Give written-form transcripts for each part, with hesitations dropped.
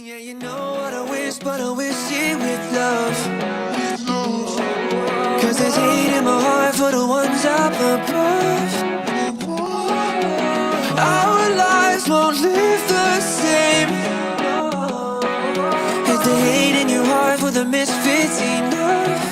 Yeah, you know what I wish, but I wish it with love. Cause there's hate in my heart for the ones up above. Our lives won't live the same if the hate in your heart for the misfits enough.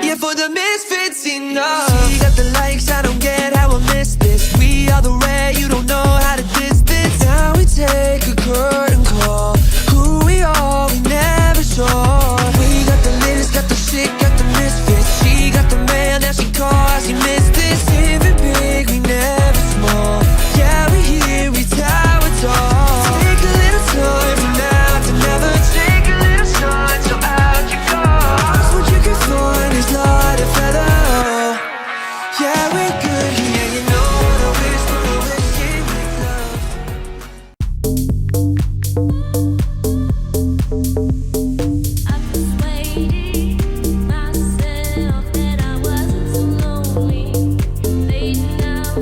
Yeah, for the misfits enough. She got the likes, I don't get how I missed this. We are the rare, you don't know how to distance. Now we take a curtain call. Who we are, we never saw. We got the latest, got the shit, got the misfits. She got the mail, now she calls, she missed this. Living big, we never small. Yeah, we here, we tower tall. Take a little time from now to never. Take a little time, so out you go. Cause what you can find is not a feather. Yeah, we're good here, you know what I wish, but I wish it with love. I persuaded myself that I wasn't so lonely. Fading out,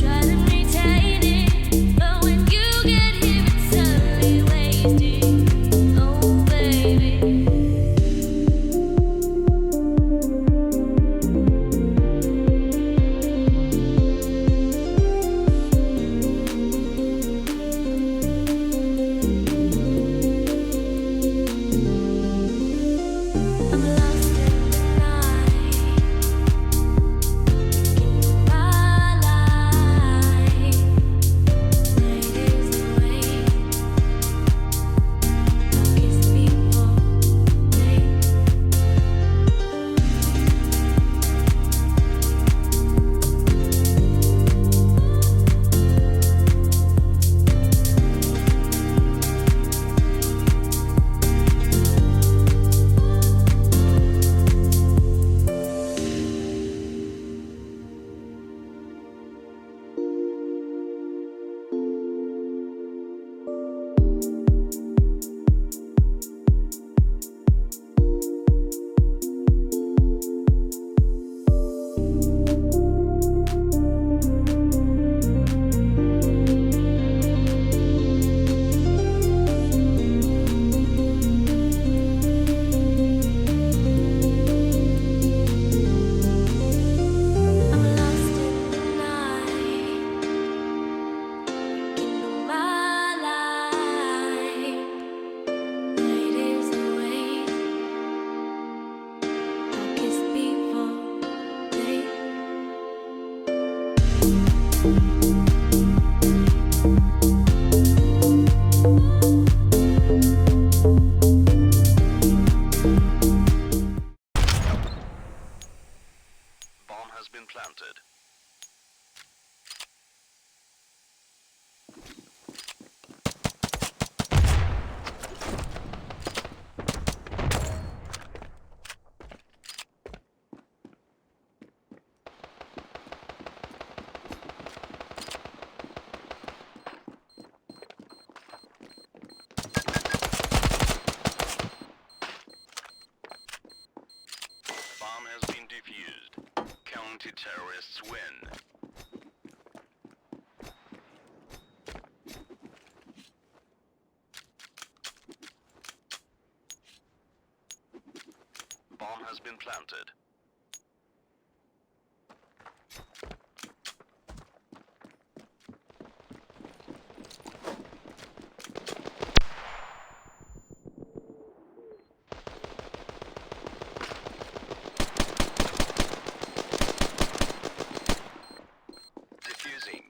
try to retain it, but when you get here, it's suddenly wasted. Oh, baby. I'm lost in the night. My life, night is away. I kiss people, day. I'm lost in the night. My life, night is away. I kiss people, day. Bomb has been planted. Bomb has been defused. Counter-terrorists win. Bomb has been planted. Defusing.